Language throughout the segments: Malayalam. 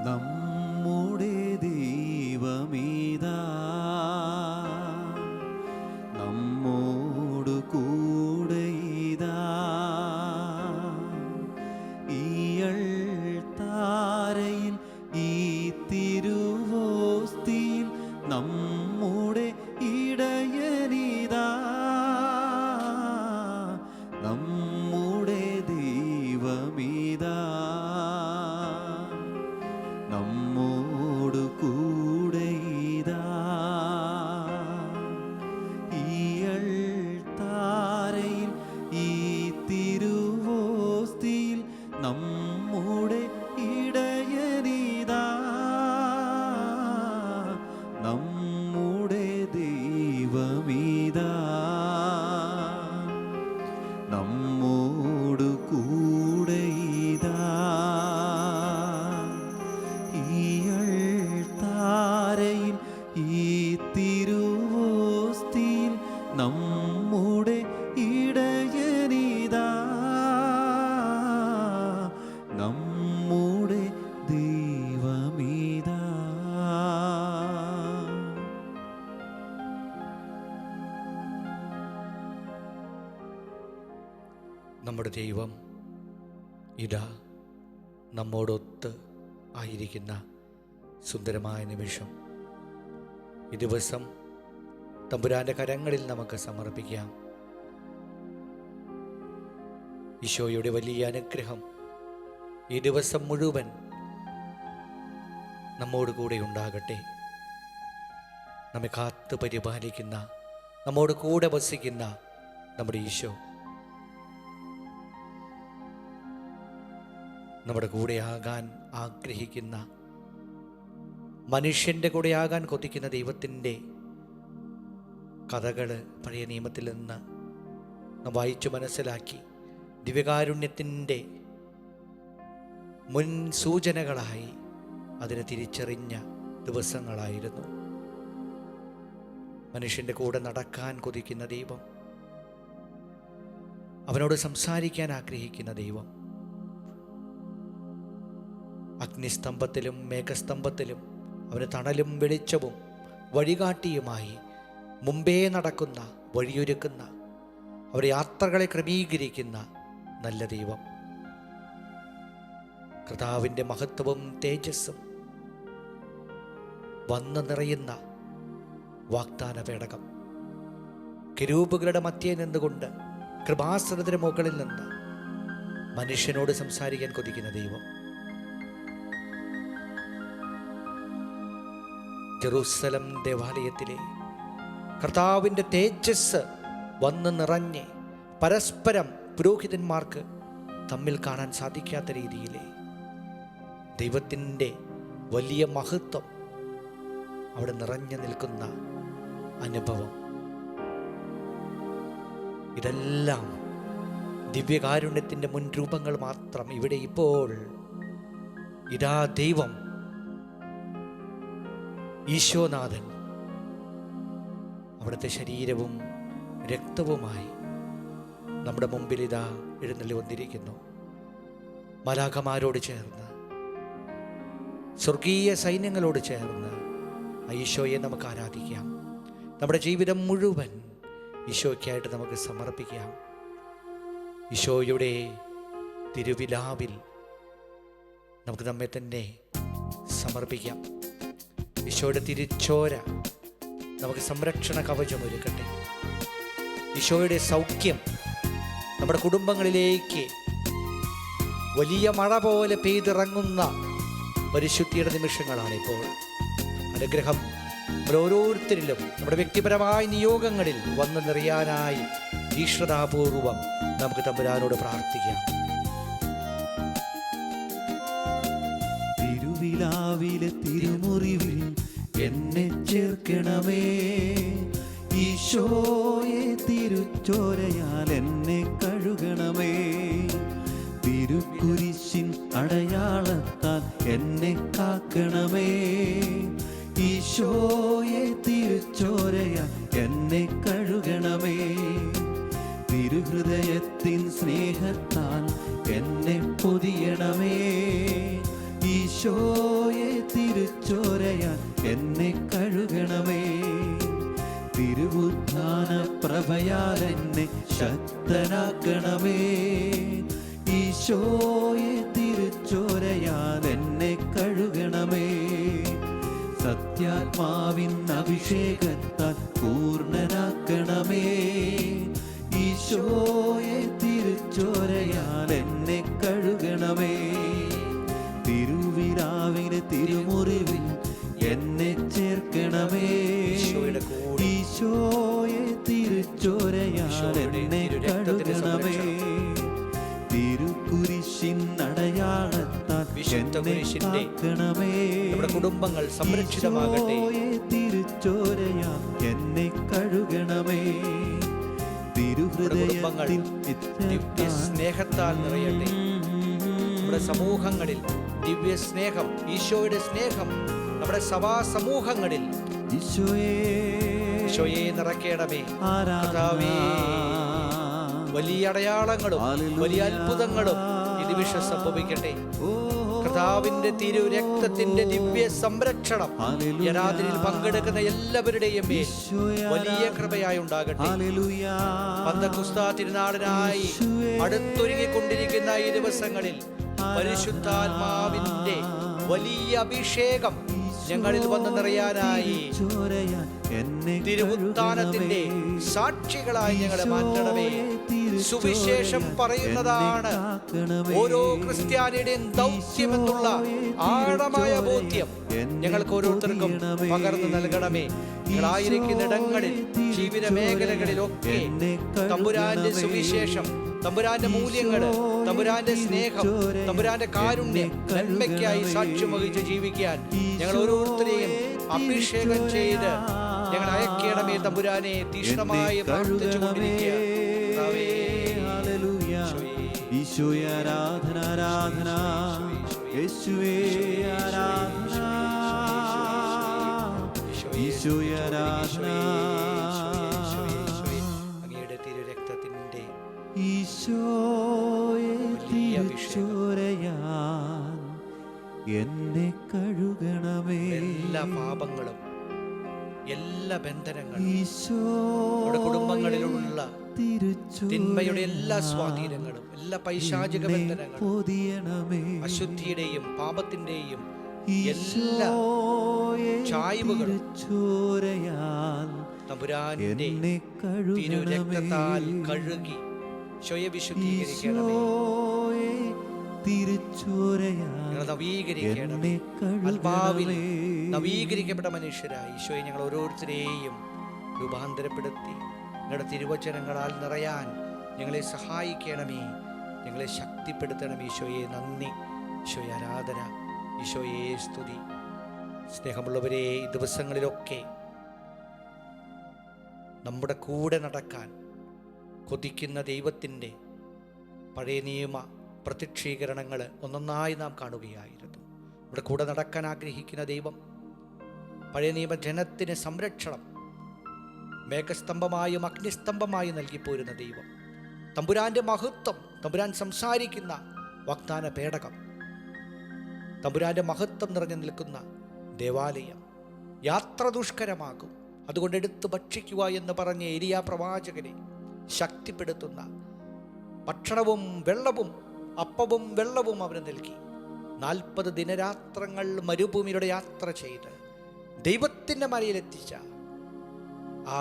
നമ്മുടെ ദൈവമീതാ നമ്മോടു കൂടെയിതാ താരയിൽ ഈ തിരുവോസ്തിയിൽ നമ്മുടെ ഇടയനിതാ നമ്മുടെ ദൈവമീതാ നമ്മോടു കൂടെയിതാ താരയിൽ ഈ തിരുവോസ്തിയിൽ നമ്മുടെ ഇടയനിതാ നമ്മുടെ ദൈവമീതാ നമ്മോടു കൂടെയിതാ താരയിൽ ഈ തിരുവോസ്തിയിൽ നമ്മുടെ ഇടയനിതാ നമ്മുടെ ദൈവമീതാ. നമ്മുടെ ദൈവം ഇതാ നമ്മോടൊത്ത് ആയിരിക്കുന്ന സുന്ദരമായ നിമിഷം. ഈ ദിവസം തമ്പുരാൻ്റെ കരങ്ങളിൽ നമുക്ക് സമർപ്പിക്കാം. ഈശോയുടെ വലിയ അനുഗ്രഹം ഈ ദിവസം മുഴുവൻ നമ്മോട് കൂടെ ഉണ്ടാകട്ടെ. നമ്മെ കാത്തു പരിപാലിക്കുന്ന, നമ്മോട് കൂടെ വസിക്കുന്ന നമ്മുടെ ഈശോ നമ്മുടെ കൂടെയാകാൻ ആഗ്രഹിക്കുന്ന, മനുഷ്യൻ്റെ കൂടെയാകാൻ കൊതിക്കുന്ന ദൈവത്തിൻ്റെ കഥകൾ പഴയ നിയമത്തിൽ നിന്ന് നാം വായിച്ചു മനസ്സിലാക്കി ദിവ്യകാരുണ്യത്തിൻ്റെ മുൻ സൂചനകളായി അതിനെ തിരിച്ചറിഞ്ഞ ദിവസങ്ങളായിരുന്നു. മനുഷ്യൻ്റെ കൂടെ നടക്കാൻ കൊതിക്കുന്ന ദൈവം, അവനോട് സംസാരിക്കാൻ ആഗ്രഹിക്കുന്ന ദൈവം, അഗ്നിസ്തംഭത്തിലും മേഘസ്തംഭത്തിലും അവന് തണലും വെളിച്ചവും വഴികാട്ടിയുമായി മുമ്പേ നടക്കുന്ന, വഴിയൊരുക്കുന്ന, അവരുടെ യാത്രകളെ ക്രമീകരിക്കുന്ന നല്ല ദൈവം. കർത്താവിൻ്റെ മഹത്വവും തേജസ്സും വന്നു നിറയുന്ന വാഗ്ദാന പേടകം, കെരൂബുകളുടെ മധ്യേ നിന്നുകൊണ്ട് കൃപാസനത്തിന് മുകളിൽ നിന്ന് മനുഷ്യനോട് സംസാരിക്കാൻ കൊതിക്കുന്ന ദൈവം. ജെറൂസലം ദേവാലയത്തിലെ കർത്താവിൻ്റെ തേജസ് വന്ന് നിറഞ്ഞ് പരസ്പരം പുരോഹിതന്മാർക്ക് തമ്മിൽ കാണാൻ സാധിക്കാത്ത രീതിയിലെ ദൈവത്തിൻ്റെ വലിയ മഹത്വം അവിടെ നിറഞ്ഞു നിൽക്കുന്ന അനുഭവം. ഇതെല്ലാം ദിവ്യകാരുണ്യത്തിൻ്റെ മുൻരൂപങ്ങൾ മാത്രം. ഇവിടെ ഇപ്പോൾ ഇതാ ദൈവം ഈശോനാഥൻ അവിടുത്തെ ശരീരവും രക്തവുമായി നമ്മുടെ മുമ്പിൽ ഇതാ എഴുന്നള്ളി വന്നിരിക്കുന്നു. മാലാഖമാരോട് ചേർന്ന്, സ്വർഗീയ സൈന്യങ്ങളോട് ചേർന്ന് ഈശോയെ നമുക്ക് ആരാധിക്കാം. നമ്മുടെ ജീവിതം മുഴുവൻ ഈശോയ്ക്കായിട്ട് നമുക്ക് സമർപ്പിക്കാം. ഈശോയുടെ തിരുവിലാവിൽ നമുക്ക് നമ്മെ തന്നെ സമർപ്പിക്കാം. ഈശോയുടെ തിരുച്ചോര നമുക്ക് സംരക്ഷണ കവചമൊരുക്കട്ടെ. ഈശോയുടെ സൗഖ്യം നമ്മുടെ കുടുംബങ്ങളിലേക്ക് വലിയ മഴ പോലെ പെയ്തിറങ്ങുന്ന പരിശുദ്ധിയുടെ നിമിഷങ്ങളാണിപ്പോൾ. അനുഗ്രഹം നമ്മൾ ഓരോരുത്തരിലും നമ്മുടെ വ്യക്തിപരമായ നിയോഗങ്ങളിൽ വന്നു നിറയാനായി ഈശ്വരാപൂർവം നമുക്ക് തമ്പുരാനോട് പ്രാർത്ഥിക്കാം. തിരുവിലാവിലെ തിരുമുറിവിൽ എന്നെ ചേർക്കണമേ, ഈശോയെ തിരുച്ചോരയാൽ എന്നെ കഴുകണമേ, തിരുക്കുരിശിൻ അടയാളത്താൽ എന്നെ കാക്കണമേ, ഈശോയെ തിരുച്ചോരയാൽ എന്നെ കഴുകണമേ, തിരുഹൃദയത്തിൻ സ്നേഹത്താൽ എന്നെ പൊതിയണമേ, ഈശോ ഈശോയെ തിരുച്ചോരയാൽ എന്നെ കഴുകണമേ. തിരുവുത്ഥാന പ്രഭയാൽ എന്നെ ശക്തനാക്കണമേ. ഈശോയെ തിരുച്ചോരയാൽ എന്നെ കഴുകണമേ. സത്യാത്മാവിൻ അഭിഷേകത്താൽ പൂർണ്ണനാക്കണമേ. ഈശോയെ തിരുച്ചോരയാൽ എന്നെ കഴുകണമേ. തിരുവിരാവിലെ തിരുമുറിവിൽ എന്നെ ചേർക്കണമേ. ഈശോയെ തിരുച്ചോരയാൽ എന്നെ കഴുകണമേ. തിരുക്കുരിശിൻ അടയാളത്താൽ എന്നെ കാക്കണമേ. നമ്മുടെ കുടുംബങ്ങൾ സംരക്ഷിതമാകട്ടെ. തിരുച്ചോരയാൽ എന്നെ കഴുകണമേ. തിരുഹൃദയത്തിൽ ദിവ്യ സ്നേഹത്താൽ നിറയട്ടെ. നമ്മുടെ സമൂഹങ്ങളിൽ ദിവ്യ സ്നേഹം, ഈശോയുടെ സ്നേഹം നമ്മുടെ സഭാ സമൂഹങ്ങളിൽ ഈശോയെ നിറയ്ക്കണമേ. കർത്താവേ, വലിയ അടയാളങ്ങളും വലിയ അത്ഭുതങ്ങളും ഈ നിമിഷം സംഭവിക്കട്ടെ. കർത്താവിന്റെ തിരു രക്തത്തിന്റെ ദിവ്യ സംരക്ഷണം യാത്രായിൽ പങ്കെടുക്കുന്ന എല്ലാവരുടെയും മേൽ വലിയ കൃപയായി ഉണ്ടാകട്ടെ. പന്തക്കുസ്താ തിരുനാളിനായി അടുത്തൊരുങ്ങിക്കൊണ്ടിരിക്കുന്ന ഈ ദിവസങ്ങളിൽ പരിശുദ്ധാത്മാവിന്റെ വലിയ അഭിഷേകം ഞങ്ങളിൽ വന്ന് നിറയാനായി തിരുവുത്ഥാനത്തിന്റെ സാക്ഷികളായി ഞങ്ങളെ മാറ്റണമേ. സുവിശേഷം പറയുന്നതാണ് ഓരോ ക്രിസ്ത്യാനിയുടെയും ദൗത്യമെന്നുള്ള ആഴമായ ബോധ്യം ഞങ്ങൾക്ക് ഓരോരുത്തർക്കും പകർന്നു നൽകണമേ. ഞങ്ങളായിരിക്കുന്ന ഇടങ്ങളിൽ, ജീവിത മേഖലകളിലൊക്കെ തമ്പുരാന്റെ സുവിശേഷം, തമ്പുരാന്റെ മൂല്യങ്ങള്, തമ്പുരാന്റെ സ്നേഹം, തമ്പുരാന്റെ കാരുണ്യം, നന്മയ്ക്കായി സാക്ഷ്യം വഹിച്ച് ജീവിക്കാൻ ഞങ്ങൾ ഓരോരുത്തരെയും അഭിഷേകം ചെയ്ത് ഞങ്ങൾ അയക്കണമേ. തമ്പുരാനെ തീക്ഷ്ണമായി പ്രാർത്ഥിച്ചുകൊണ്ടിരിക്കുക. ഈശോയെ ആരാധന, ആരാധന. യേശുവേ ആരാധന, ഈശോയെ ആരാധന. അങ്ങയുടെ തിരുരക്തത്തിന്റെ ഈശോയെ തിരുച്ചോരയാൽ എന്നെ കഴുകണമേ. എല്ലാ പാപങ്ങളും, എല്ലാ ബന്ധനങ്ങളും, ഈശോയുടെ കുടുംബങ്ങളിലുള്ള തിന്മയുടെ എല്ലാ സ്വാധീനങ്ങളും, എല്ലാ പൈശാചിക ബന്ധനങ്ങളും, അശുദ്ധിയുടെയും പാപത്തിന്റെയും എല്ലാ ചായ്വുകളും തമ്പുരാന്റെ തിരുരക്തത്താൽ കഴുകി ഈശോയെ വിശുദ്ധീകരിക്കണമേ. നവീകരിക്കണമേ. ആത്മാവിൽ നവീകരിക്കപ്പെട്ട മനുഷ്യരായി ഈശോയെ ഞങ്ങൾ ഓരോരുത്തരെയും രൂപാന്തരപ്പെടുത്തി ഞങ്ങളുടെ തിരുവചനങ്ങളാൽ നിറയാൻ ഞങ്ങളെ സഹായിക്കണമേ. ഞങ്ങളെ ശക്തിപ്പെടുത്തണമേ. ഈശോയെ നന്ദി, ഈശോയെ ആരാധന, ഈശോയെ സ്തുതി. സ്നേഹമുള്ളവരെ, ഈ ദിവസങ്ങളിലൊക്കെ നമ്മുടെ കൂടെ നടക്കാൻ കൊതിക്കുന്ന ദൈവത്തിൻ്റെ പഴയ നിയമ പ്രത്യക്ഷീകരണങ്ങൾ ഒന്നൊന്നായി നാം കാണുകയായിരുന്നു. നമ്മുടെ കൂടെ നടക്കാൻ ആഗ്രഹിക്കുന്ന ദൈവം പഴയ നിയമ ജനത്തിന് സംരക്ഷണം മേഘസ്തംഭമായും അഗ്നിസ്തംഭമായും നൽകിപ്പോരുന്ന ദൈവം, തമ്പുരാന്റെ മഹത്വം, തമ്പുരാൻ സംസാരിക്കുന്ന വാഗ്ദാന പേടകം, തമ്പുരാന്റെ മഹത്വം നിറഞ്ഞു നിൽക്കുന്ന ദേവാലയം യാത്ര ദുഷ്കരമാകും, അതുകൊണ്ട് എടുത്ത് ഭക്ഷിക്കുക എന്ന് പറഞ്ഞ് എലിയാ പ്രവാചകനെ ശക്തിപ്പെടുത്തുന്ന ഭക്ഷണവും വെള്ളവും, അപ്പവും വെള്ളവും അവന് നൽകി 40 ദിനരാത്രങ്ങൾ മരുഭൂമിയിലൂടെ യാത്ര ചെയ്ത് ദൈവത്തിൻ്റെ മലയിലെത്തിച്ച ആ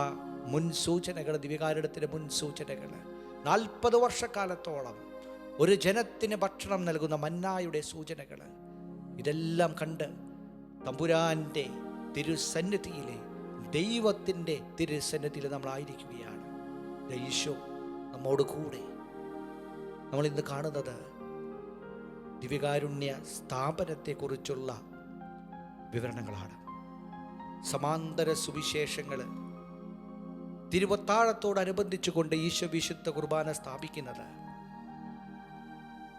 മുൻസൂചനകൾ, ദിവ്യകാരുണ്യത്തിൻ്റെ മുൻസൂചനകൾ, 40 വർഷക്കാലത്തോളം ഒരു ജനത്തിന് ഭക്ഷണം നൽകുന്ന മന്നായുടെ സൂചനകൾ, ഇതെല്ലാം കണ്ട് തമ്പുരാൻ്റെ തിരുസന്നിധിയിലെ ദൈവത്തിൻ്റെ തിരുസന്നിധിയിൽ നമ്മളായിരിക്കുകയാണ്. ഈശോ നമ്മോട് കൂടെ. നമ്മളിന്ന് കാണുന്നത് ദിവ്യകാരുണ്യ സ്ഥാപനത്തെക്കുറിച്ചുള്ള വിവരണങ്ങളാണ്. സമാന്തര സുവിശേഷങ്ങൾ തിരുവത്താഴത്തോടനുബന്ധിച്ചുകൊണ്ട് ഈശോ വിശുദ്ധ കുർബാന സ്ഥാപിക്കുന്നത്,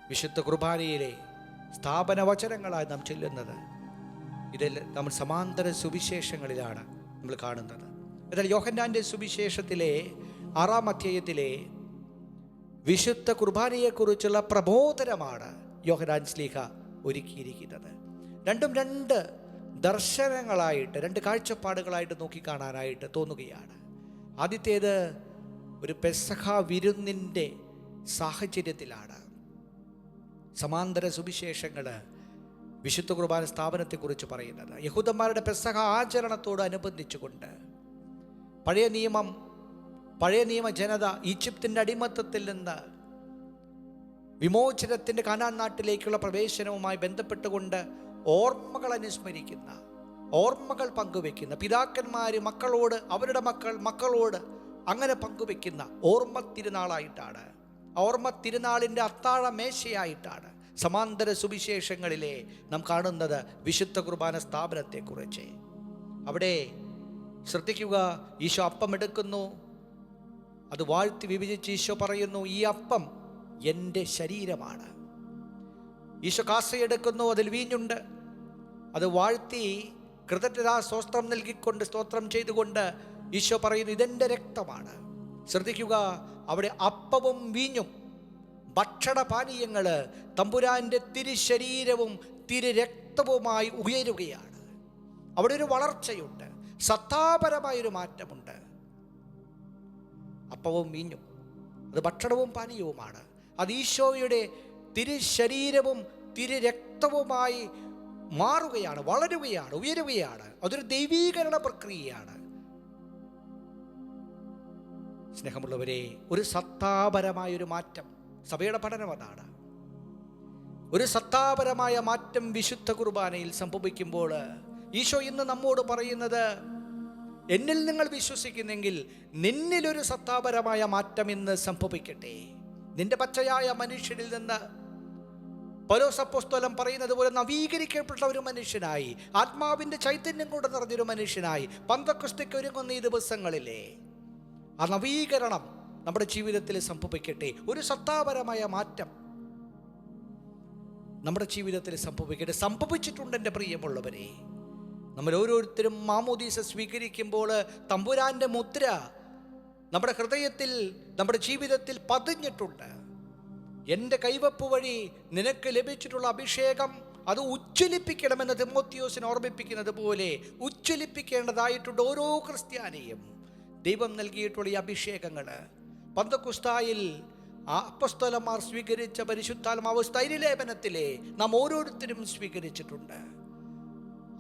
വിശുദ്ധ കുർബാനയിലെ സ്ഥാപന വചനങ്ങളായി നാം ചൊല്ലുന്നത്, ഇതെല്ലാം നമ്മൾ സമാന്തര സുവിശേഷങ്ങളിലാണ് നമ്മൾ കാണുന്നത്. എന്നാൽ യോഹന്നാന്റെ സുവിശേഷത്തിലെ 6-ാം അധ്യായത്തിലെ വിശുദ്ധ കുർബാനയെക്കുറിച്ചുള്ള പ്രബോധനമാണ് യോഹന്നാൻ ശ്ലീഹ ഒരുക്കിയിരിക്കുന്നത്. രണ്ടും രണ്ട് ദർശനങ്ങളായിട്ട്, രണ്ട് കാഴ്ചപ്പാടുകളായിട്ട് നോക്കിക്കാണാനായിട്ട് തോന്നുകയാണ്. ആദ്യത്തേത് ഒരു പെസഹ വിരുന്നിൻ്റെ സാഹചര്യത്തിലാണ്. സമാന്തര സുവിശേഷങ്ങൾ വിശുദ്ധ കുർബാന സ്ഥാപനത്തെക്കുറിച്ച് പറയുന്നത് യഹൂദന്മാരുടെ പെസഹ ആചരണത്തോടനുബന്ധിച്ചുകൊണ്ട് പഴയ നിയമ ജനത ഈജിപ്തിൻ്റെ അടിമത്തത്തിൽ നിന്ന് വിമോചനത്തിൻ്റെ കനാൻ നാട്ടിലേക്കുള്ള പ്രവേശനവുമായി ബന്ധപ്പെട്ടുകൊണ്ട് ഓർമ്മകൾ അനുസ്മരിക്കുന്ന, ഓർമ്മകൾ പങ്കുവെക്കുന്ന, പിതാക്കന്മാർ മക്കളോട്, അവരുടെ മക്കളോട് അങ്ങനെ പങ്കുവെക്കുന്ന ഓർമ്മ തിരുനാളായിട്ടാണ്, ഓർമ്മ തിരുനാളിൻ്റെ അത്താഴ മേശയായിട്ടാണ് സമാന്തര സുവിശേഷങ്ങളിലെ നാം കാണുന്നത് വിശുദ്ധ കുർബാന സ്ഥാപനത്തെക്കുറിച്ച്. അവിടെ ശ്രദ്ധിക്കുക, ഈശോ അപ്പം എടുക്കുന്നു, അത് വാഴ്ത്തി വിഭജിച്ച് ഈശോ പറയുന്നു, ഈ അപ്പം എൻ്റെ ശരീരമാണ്. ഈശോ കാസയെടുക്കുന്നു, അതിൽ വീഞ്ഞുണ്ട്, അത് വാഴ്ത്തി കൃതജ്ഞതാ സ്തോത്രം നൽകിക്കൊണ്ട്, സ്തോത്രം ചെയ്തുകൊണ്ട് ഈശോ പറയുന്നു, ഇതെൻ്റെ രക്തമാണ്. ശ്രദ്ധിക്കുക, അവിടെ അപ്പവും വീഞ്ഞും ഭക്ഷണപാനീയങ്ങൾ തമ്പുരാൻ്റെ തിരുശരീരവും തിരുരക്തവുമായി ഉയരുകയാണ്. അവിടെ ഒരു വളർച്ചയുണ്ട്, സത്താപരമായൊരു മാറ്റമുണ്ട്. അപ്പവും വീഞ്ഞും അത് ഭക്ഷണവും പാനീയവുമാണ്. അത് ഈശോയുടെ തിരുശരീരവും തിരുരക്തവുമായി മാറുകയാണ്, വളരുകയാണ്, ഉയരുകയാണ്. അതൊരു ദൈവീകരണ പ്രക്രിയയാണ്. സ്നേഹമുള്ളവരെ, ഒരു സത്താപരമായൊരു മാറ്റം, സഭയുടെ പഠനം അതാണ്. ഒരു സത്താപരമായ മാറ്റം വിശുദ്ധ കുർബാനയിൽ സംഭവിക്കുമ്പോൾ ഈശോ ഇന്ന് നമ്മോട് പറയുന്നത്, എന്നിൽ നിങ്ങൾ വിശ്വസിക്കുന്നെങ്കിൽ നിന്നിലൊരു സത്താപരമായ മാറ്റം ഇന്ന് സംഭവിക്കട്ടെ. നിന്റെ പച്ചയായ മനുഷ്യനിൽ നിന്ന് പൗലോസ് അപ്പോസ്തലൻ പറയുന്നത് പോലെ നവീകരിക്കപ്പെട്ട ഒരു മനുഷ്യനായി, ആത്മാവിൻ്റെ ചൈതന്യം കൊണ്ട് നിറഞ്ഞൊരു മനുഷ്യനായി പന്തക്കൊസ്തിക്ക് ഒരുങ്ങുന്ന ഈ ദിവസങ്ങളിലെ ആ നവീകരണം നമ്മുടെ ജീവിതത്തിൽ സംഭവിക്കട്ടെ. ഒരു സത്താപരമായ മാറ്റം നമ്മുടെ ജീവിതത്തിൽ സംഭവിക്കട്ടെ. സംഭവിച്ചിട്ടുണ്ട് എൻ്റെ പ്രിയമുള്ളവരെ. നമ്മൾ ഓരോരുത്തരും മാമോദീസ സ്വീകരിക്കുമ്പോൾ തമ്പുരാൻ്റെ മുദ്ര നമ്മുടെ ഹൃദയത്തിൽ, നമ്മുടെ ജീവിതത്തിൽ പതിഞ്ഞിട്ടുണ്ട്. എൻ്റെ കൈവപ്പ് വഴി നിനക്ക് ലഭിച്ചിട്ടുള്ള അഭിഷേകം അത് ഉജ്ജ്വലിപ്പിക്കണമെന്ന് തിമോത്തിയോസിനെ ഓർമ്മിപ്പിക്കുന്നത് പോലെ ഉജ്ജ്വലിപ്പിക്കേണ്ടതായിട്ടുണ്ട് ഓരോ ക്രിസ്ത്യാനിയും. ദൈവം നൽകിയിട്ടുള്ള ഈ അഭിഷേകങ്ങൾ പന്തക്കുസ്തായിൽ അപ്പസ്തോലന്മാർ സ്വീകരിച്ച പരിശുദ്ധാത്മാവ് സ്ഥൈര്യലേപനത്തിലെ നാം ഓരോരുത്തരും സ്വീകരിച്ചിട്ടുണ്ട്.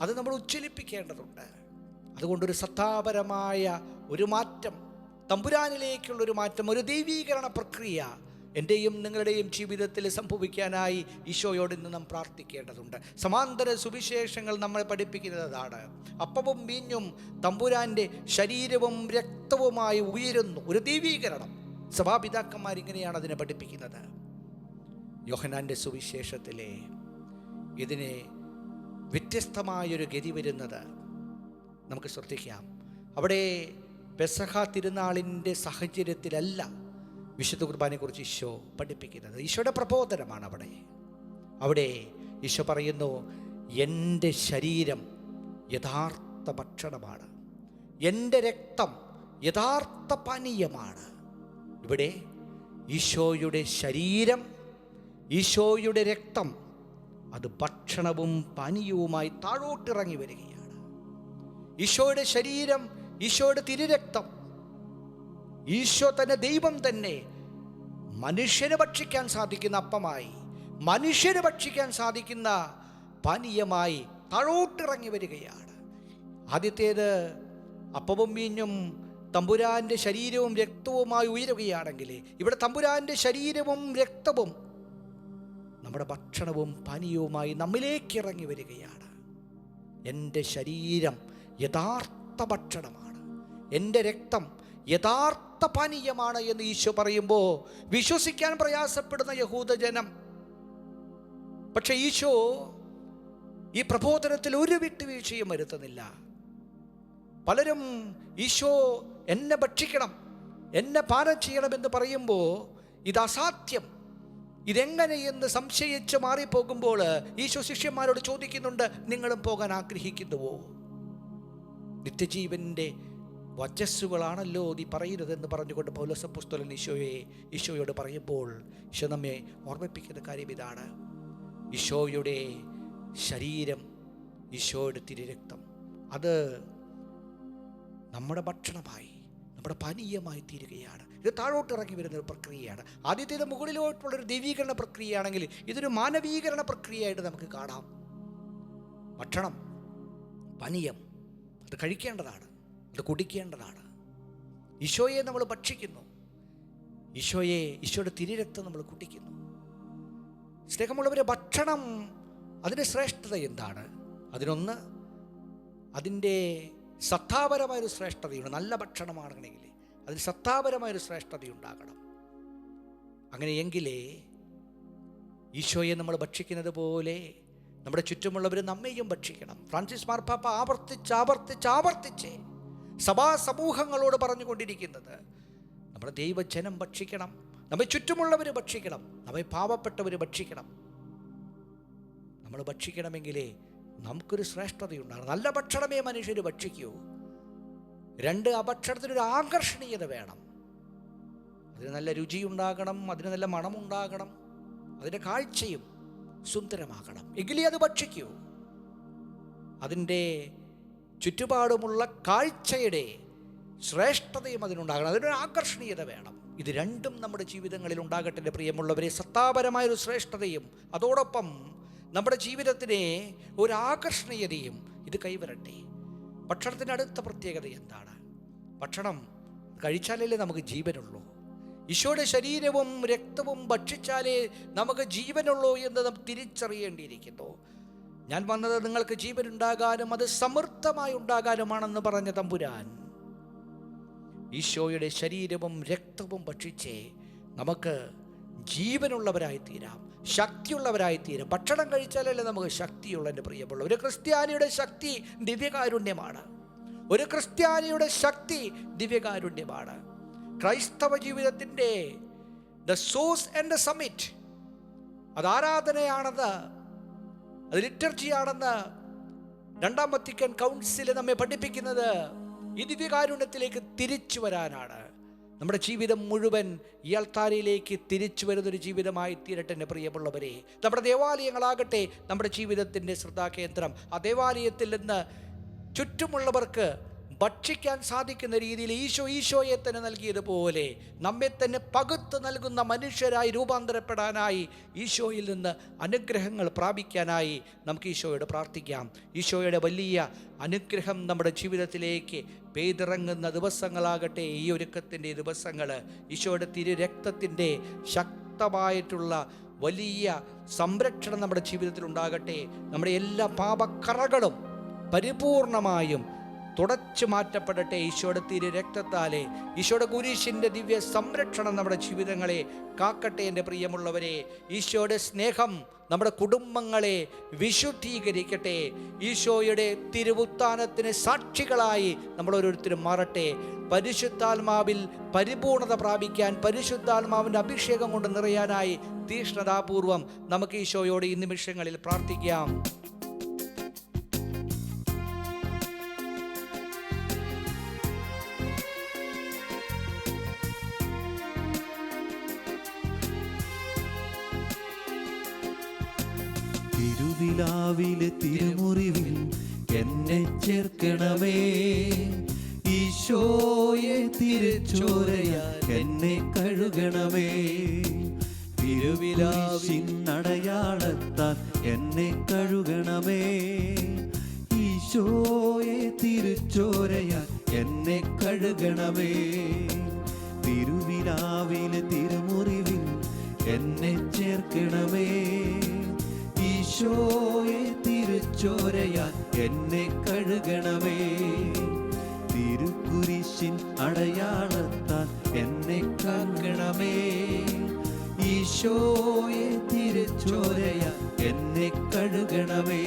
അത് നമ്മൾ ഉജ്ജ്വലിപ്പിക്കേണ്ടതുണ്ട്. അതുകൊണ്ടൊരു സത്താപരമായ ഒരു മാറ്റം, തമ്പുരാനിലേക്കുള്ളൊരു മാറ്റം, ഒരു ദൈവീകരണ പ്രക്രിയ എൻ്റെയും നിങ്ങളുടെയും ജീവിതത്തിൽ സംഭവിക്കാനായി ഈശോയോട് ഇന്ന് നാം പ്രാർത്ഥിക്കേണ്ടതുണ്ട്. സമാന്തര സുവിശേഷങ്ങൾ നമ്മളെ പഠിപ്പിക്കുന്നതാണ്, അപ്പവും വീഞ്ഞും തമ്പുരാൻ്റെ ശരീരവും രക്തവുമായി ഉയരുന്നു. ഒരു ദൈവീകരണം. സഭാപിതാക്കന്മാരിങ്ങനെയാണ് അതിനെ പഠിപ്പിക്കുന്നത്. യോഹന്നാൻ്റെ സുവിശേഷത്തിലെ ഇതിനെ വ്യത്യസ്തമായൊരു ഗതി വരുന്നത് നമുക്ക് ശ്രദ്ധിക്കാം. അവിടെ പെസഹ തിരുനാളിൻ്റെ സാഹചര്യത്തിലല്ല വിശുദ്ധ കുർബാനയെക്കുറിച്ച് ഈശോ പഠിപ്പിക്കുന്നത്. ഈശോയുടെ പ്രബോധനമാണ് അവിടെ ഈശോ പറയുന്നു, എൻ്റെ ശരീരം യഥാർത്ഥ ഭക്ഷണമാണ്, എൻ്റെ രക്തം യഥാർത്ഥ പാനീയമാണ്. ഇവിടെ ഈശോയുടെ ശരീരം, ഈശോയുടെ രക്തം അത് ഭക്ഷണവും പാനീയവുമായി താഴോട്ടിറങ്ങി വരികയാണ്. ഈശോയുടെ ശരീരം, ഈശോയുടെ തിരുരക്തം, ഈശോ തന്നെ, ദൈവം തന്നെ മനുഷ്യന് ഭക്ഷിക്കാൻ സാധിക്കുന്ന അപ്പമായി, മനുഷ്യന് ഭക്ഷിക്കാൻ സാധിക്കുന്ന പാനീയമായി താഴോട്ടിറങ്ങി വരികയാണ്. ആദ്യത്തേത് അപ്പവും വീഞ്ഞും തമ്പുരാൻ്റെ ശരീരവും രക്തവുമായി ഉയരുകയാണെങ്കിൽ, ഇവിടെ തമ്പുരാൻ്റെ ശരീരവും രക്തവും നമ്മുടെ ഭക്ഷണവും പാനീയവുമായി നമ്മിലേക്ക് ഇറങ്ങി വരികയാണ്. എൻ്റെ ശരീരം യഥാർത്ഥ ഭക്ഷണമാണ്, എൻ്റെ രക്തം യഥാർത്ഥ പാനീയമാണ് എന്ന് ഈശോ പറയുമ്പോൾ വിശ്വസിക്കാൻ പ്രയാസപ്പെടുന്ന യഹൂദജനം, പക്ഷെ ഈശോ ഈ പ്രബോധനത്തിൽ ഒരു വിട്ടുവീഴ്ചയും വരുത്തുന്നില്ല. പലരും ഈശോ എന്നെ ഭക്ഷിക്കണം, എന്നെ പാനം ചെയ്യണമെന്ന് പറയുമ്പോൾ ഇത് അസാധ്യം, ഇതെങ്ങനെയെന്ന് സംശയിച്ച് മാറിപ്പോകുമ്പോൾ ഈശോ ശിഷ്യന്മാരോട് ചോദിക്കുന്നുണ്ട്, നിങ്ങളും പോകാൻ ആഗ്രഹിക്കുന്നുവോ? നിത്യജീവൻ്റെ വചസ്സുകളാണല്ലോ നീ പറയുന്നതെന്ന് പറഞ്ഞുകൊണ്ട് പൗലോസ് അപ്പോസ്തലൻ ഈശോയോട് പറയുമ്പോൾ ഈശോ നമ്മെ ഓർമ്മിപ്പിക്കുന്ന കാര്യം ഇതാണ്. ഈശോയുടെ ശരീരം ഈശോയുടെ തിരുരക്തം അത് നമ്മുടെ ഭക്ഷണമായി, നമ്മുടെ പാനീയമായി തീരുകയാണ്. ഇത് താഴോട്ട് ഇറങ്ങി വരുന്ന ഒരു പ്രക്രിയയാണ്. ആദ്യത്തേത് മുകളിലോട്ടുള്ളൊരു ദൈവീകരണ പ്രക്രിയയാണെങ്കിൽ ഇതൊരു മാനവീകരണ പ്രക്രിയയായിട്ട് നമുക്ക് കാണാം. ഭക്ഷണം, പാനീയം അത് കഴിക്കേണ്ടതാണ്, അത് കുടിക്കേണ്ടതാണ്. ഈശോയെ നമ്മൾ ഭക്ഷിക്കുന്നു, ഈശോയുടെ തിരുരക്തം നമ്മൾ കുടിക്കുന്നു. സ്നേഹമുള്ളവരെ, ഭക്ഷണം അതിൻ്റെ ശ്രേഷ്ഠത എന്താണ്? അതിനൊന്ന്, അതിൻ്റെ സത്താപരമായൊരു ശ്രേഷ്ഠതയുണ്ട്. നല്ല ഭക്ഷണമാണെങ്കിൽ അതിന് സത്താപരമായൊരു ശ്രേഷ്ഠതയുണ്ടാകണം. അങ്ങനെയെങ്കിലേ ഈശോയെ നമ്മൾ ഭക്ഷിക്കുന്നത് പോലെ നമ്മുടെ ചുറ്റുമുള്ളവർ നമ്മെയും ഭക്ഷിക്കണം. ഫ്രാൻസിസ് മാർപ്പാപ്പ ആവർത്തിച്ച് സഭാ സമൂഹങ്ങളോട് പറഞ്ഞുകൊണ്ടിരിക്കുന്നത് നമ്മുടെ ദൈവജനം ഭക്ഷിക്കണം, നമ്മെ ചുറ്റുമുള്ളവർ ഭക്ഷിക്കണം, നമ്മെ പാവപ്പെട്ടവർ ഭക്ഷിക്കണം. നമ്മൾ ഭക്ഷിക്കണമെങ്കിലേ നമുക്കൊരു ശ്രേഷ്ഠതയുണ്ടാകണം. നല്ല ഭക്ഷണമേ മനുഷ്യർ ഭക്ഷിക്കൂ. രണ്ട്, ആ ഭക്ഷണത്തിനൊരു ആകർഷണീയത വേണം. അതിന് നല്ല രുചിയുണ്ടാകണം, അതിന് നല്ല മണമുണ്ടാകണം, അതിൻ്റെ കാഴ്ചയും സുന്ദരമാകണം. എങ്കിലേ അത് ഭക്ഷിക്കൂ. അതിൻ്റെ ചുറ്റുപാടുമുള്ള കാഴ്ചയുടെ ശ്രേഷ്ഠതയും അതിനുണ്ടാകണം, അതിനൊരു ആകർഷണീയത വേണം. ഇത് രണ്ടും നമ്മുടെ ജീവിതങ്ങളിൽ ഉണ്ടാകട്ടെ എൻ്റെ പ്രിയമുള്ളവരെ. സത്താപരമായൊരു ശ്രേഷ്ഠതയും അതോടൊപ്പം നമ്മുടെ ജീവിതത്തിനെ ഒരു ആകർഷണീയതയും ഇത് കൈവരട്ടെ. ഭക്ഷണത്തിൻ്റെ അടുത്ത പ്രത്യേകത എന്താണ്? ഭക്ഷണം കഴിച്ചാലല്ലേ നമുക്ക് ജീവനുള്ളൂ. ഈശോയുടെ ശരീരവും രക്തവും ഭക്ഷിച്ചാലേ നമുക്ക് ജീവനുള്ളൂ എന്ന് നാം തിരിച്ചറിയേണ്ടിയിരിക്കുന്നു. ഞാൻ വന്നത് നിങ്ങൾക്ക് ജീവനുണ്ടാകാനും അത് സമൃദ്ധമായി ഉണ്ടാകാനുമാണെന്ന് പറഞ്ഞ തമ്പുരാൻ ഈശോയുടെ ശരീരവും രക്തവും ഭക്ഷിച്ചേ നമുക്ക് ജീവനുള്ളവരായി തീരാം, ശക്തിയുള്ളവരായി തീരാം. ഭക്ഷണം കഴിച്ചാലല്ലേ നമുക്ക് ശക്തിയുള്ള എൻ്റെ പ്രിയമുള്ള. ഒരു ക്രിസ്ത്യാനിയുടെ ശക്തി ദിവ്യകാരുണ്യമാണ്. ഒരു ക്രിസ്ത്യാനിയുടെ ശക്തി ദിവ്യകാരുണ്യമാണ്. ക്രൈസ്തവ ജീവിതത്തിൻ്റെ the source and the summit അത് ആരാധനയാണെന്ന്, അത് ലിറ്റർജിയാണെന്ന് രണ്ടാം വത്തിക്കൻ കൗൺസിൽ നമ്മെ പഠിപ്പിക്കുന്നത് ഈ ദിവ്യകാരുണ്യത്തിലേക്ക് തിരിച്ചു വരാനാണ്. നമ്മുടെ ജീവിതം മുഴുവൻ ഈ അൾത്താരയിലേക്ക് തിരിച്ചു വരുന്നൊരു ജീവിതമായി തീരട്ടെ എൻ്റെ പ്രിയമുള്ളവരെ. നമ്മുടെ ദേവാലയങ്ങളാകട്ടെ നമ്മുടെ ജീവിതത്തിൻ്റെ ശ്രദ്ധാകേന്ദ്രം. ആ ദേവാലയത്തിൽ നിന്ന് ചുറ്റുമുള്ളവർക്ക് ഭക്ഷിക്കാൻ സാധിക്കുന്ന രീതിയിൽ ഈശോയെ തന്നെ നൽകിയതുപോലെ നമ്മെ തന്നെ പകുത്ത് നൽകുന്ന മനുഷ്യരായി രൂപാന്തരപ്പെടാനായി, ഈശോയിൽ നിന്ന് അനുഗ്രഹങ്ങൾ പ്രാപിക്കാനായി നമുക്ക് ഈശോയോട് പ്രാർത്ഥിക്കാം. ഈശോയുടെ വലിയ അനുഗ്രഹം നമ്മുടെ ജീവിതത്തിലേക്ക് പെയ്തിറങ്ങുന്ന ദിവസങ്ങളാകട്ടെ ഈ ഒരുക്കത്തിൻ്റെ ദിവസങ്ങൾ. ഈശോയുടെ തിരുരക്തത്തിൻ്റെ ശക്തമായിട്ടുള്ള വലിയ സംരക്ഷണം നമ്മുടെ ജീവിതത്തിൽ ഉണ്ടാകട്ടെ. നമ്മുടെ എല്ലാ പാപക്കറകളും പരിപൂർണമായും തുടച്ചു മാറ്റപ്പെടട്ടെ ഈശോയുടെ തിരു രക്തത്താലെ. ഈശോയുടെ കുരിശിൻ്റെ ദിവ്യ സംരക്ഷണം നമ്മുടെ ജീവിതങ്ങളെ കാക്കട്ടെ എൻ്റെ പ്രിയമുള്ളവരെ. ഈശോയുടെ സ്നേഹം നമ്മുടെ കുടുംബങ്ങളെ വിശുദ്ധീകരിക്കട്ടെ. ഈശോയുടെ തിരുവുത്ഥാനത്തിന് സാക്ഷികളായി നമ്മൾ ഓരോരുത്തരും മാറട്ടെ. പരിശുദ്ധാത്മാവിൽ പരിപൂർണത പ്രാപിക്കാൻ, പരിശുദ്ധാത്മാവിൻ്റെ അഭിഷേകം കൊണ്ട് നിറയാനായി തീഷ്ണതാപൂർവം നമുക്ക് ഈശോയോട് ഈ നിമിഷങ്ങളിൽ പ്രാർത്ഥിക്കാം. തിരുവിലാവിലെ തിരുമുറിവിൽ എന്നെ ചേർക്കണമേ, ഈശോയെ തിരുച്ചോരയാൽ എന്നെ കഴുകണമേ. തിരുവിലാവിൻ അടയാളത്താൽ എന്നെ കഴുകണമേ, ഈശോയെ തിരുച്ചോരയാൽ എന്നെ കഴുകണമേ. തിരുവിലാവിലെ തിരുമുറിവിൽ എന്നെ ചേർക്കണമേ, ഈശോയെ തിരുച്ചോരയാൽ എന്നെ കഴുകണമേ. തിരുക്കുരിശിൻ അടയാളത്താൽ എന്നെ കാക്കണമേ, ഈശോയെ തിരുച്ചോരയാൽ എന്നെ കഴുകണമേ.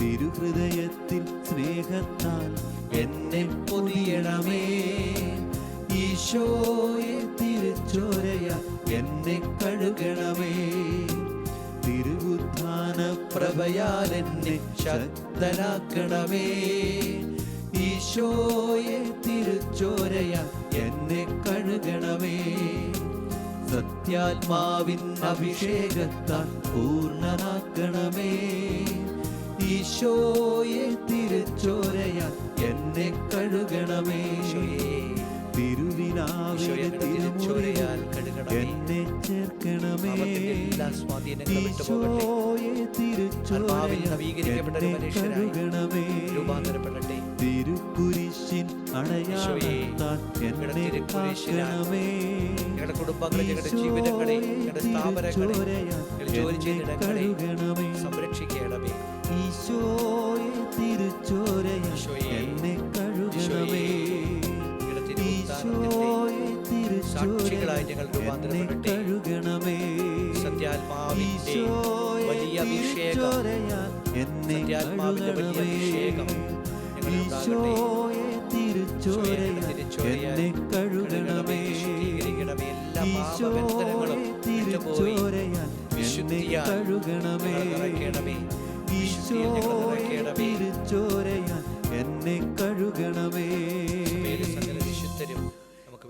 തിരുഹൃദയത്തിൽ സ്നേഹത്താൽ എന്നെ പൊതിയണമേ, ഈശോയെ തിരുച്ചോരയാൽ എന്നെ കഴുകണമേ. തിരുവുത്ഥാന പ്രഭയാൽ എന്നെ ശക്തനാക്കണമേ, ഈശോയെ തിരുച്ചോരയാൽ എന്നെ കഴുകണമേ. സത്യാത്മാവിൻ അഭിഷേകത്താൽ പൂർണ്ണനാക്കണമേ, ഈശോയെ തിരുച്ചോരയാൽ എന്നെ കഴുകണമേ. തിരുവിലാവിലെ തിരുമുറിയാൽ എന്നെ ചേർക്കണമേ. ഈശോയെ തിരുച്ചോരയാൽ എന്നെ കഴുകണമേ. തിരുക്കുരിശിൻ അടയാളത്താൽ എന്നെ കാക്കണമേ. കുടുംബങ്ങളെ, സ്ഥാപനങ്ങളെ, കഴുകണമേ. സംരക്ഷിക്കണമേ. ഈശോയെ തിരുച്ചോരയാൽ എന്നെ കഴുകണമേ. ഈശോയെ തിരുച്ചോരയാൽ എന്നെ കഴുകണമേ. സത്യാത്മാവിന്റെ വലിയ അഭിഷേകം, സത്യാത്മാവിന്റെ വലിയ അഭിഷേകം ഈശോയെ തിരുച്ചോരയാൽ എന്നെ കഴുകണമേ. ഈശോയെ തിരുച്ചോരയാൽ എന്നെ കഴുകണമേ. ഈശോയെ തിരുച്ചോരയാൽ എന്നെ കഴുകണമേ.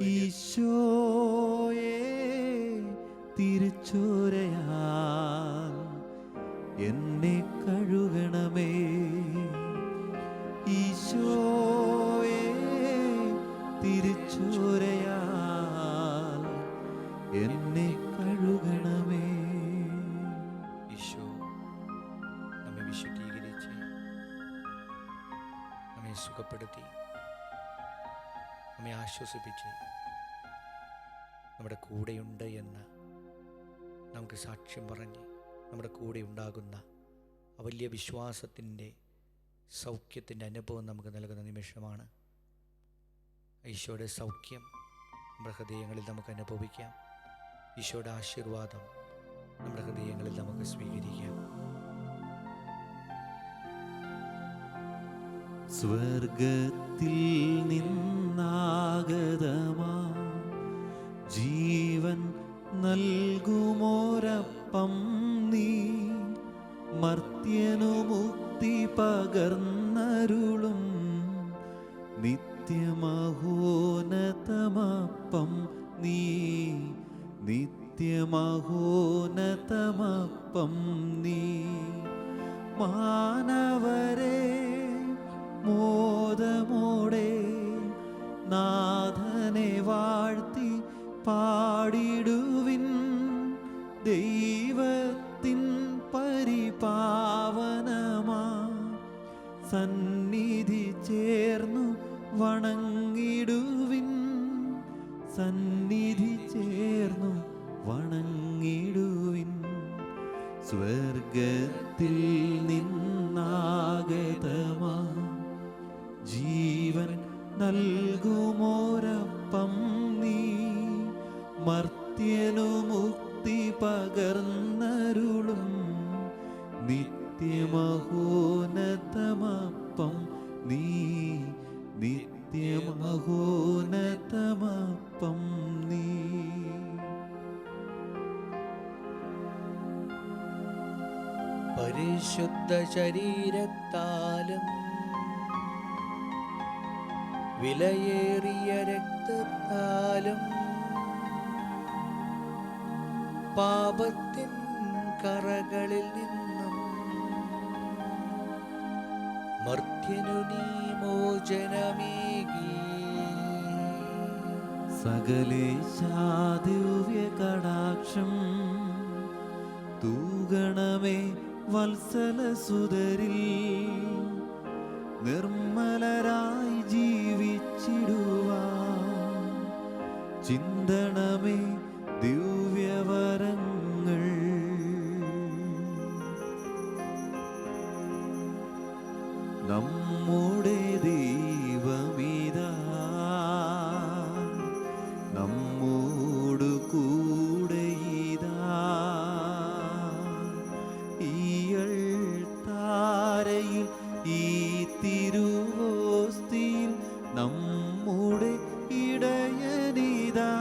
ഈശോയെ തിരുച്ചോരയാൽ എന്നെ കഴുകണമേ. ഈശോയെ തിരുച്ചോരയാൽ എന്നെ കഴുകണമേ. ഈശോ നമ്മെ വിശുദ്ധീകരിച്ച് നമ്മെ സുഖപ്പെടുത്തി നമ്മെ ആശ്വസിപ്പിച്ച് നമ്മുടെ കൂടെയുണ്ട് എന്ന് നമുക്ക് സാക്ഷ്യം പറഞ്ഞ് നമ്മുടെ കൂടെ ഉണ്ടാകുന്ന ആ വലിയ വിശ്വാസത്തിൻ്റെ സൗഖ്യത്തിൻ്റെ അനുഭവം നമുക്ക് നൽകുന്ന നിമിഷമാണ്. ഈശോയുടെ സൗഖ്യം നമ്മുടെ ഹൃദയങ്ങളിൽ നമുക്ക് അനുഭവിക്കാം. ഈശോയുടെ ആശീർവാദം നമ്മുടെ ഹൃദയങ്ങളിൽ നമുക്ക് സ്വീകരിക്കാം. സ്വർഗത്തിൽ നിന്നാഗതമാ ജീവൻ നൽകുമോരപ്പം നീ, മർത്യനു മുക്തി പകർന്നരുളും നിത്യമഹോന്നതമപ്പം നീ. നിത്യമഹോന്നതമപ്പം നീ. മാനവരെ മോദമോടെ നാഥനെ വാഴ്ത്തി പാടിടുവിൻ. ദൈവത്തിൻ പരിപാവനമാ സന്നിധി ചേർന്നു വണങ്ങിടുവിൻ. സന്നിധി ചേർന്നു വണങ്ങിടുവിൻ. സ്വർഗത്തിൽ നിന്നാഗതമാ ജീവൻ നൽകുമോരപ്പം നീ, മർത്യനു മുക്തി പകർന്നരുളും നിത്യമഹോന്നതമപ്പം നീ. നിത്യമഹോന്നതമപ്പം നീ. പരിശുദ്ധ ശരീരത്താലും വിലയേറിയ രക്തത്താലും പാപത്തിൻ കറകളിൽ നിന്നും മർത്യനു നീ മോചനമേകി. സകലേശാ ദിവ്യ കടാക്ഷം തൂഗണമേ വത്സലസുതരിൽ. നിർമ്മലരായി ജീവിച്ചിടുവാൻ ചിന്തണമേ ദിവ്യവരങ്ങൾ. നമ്മുടെ ദൈവമിതാ നമ്മോടു കൂടെയിതാ. ഈയൾ താരയിൽ ഈ തിരുവോസ്തിയിൽ നമ്മുടെ ഇടയനിതാ.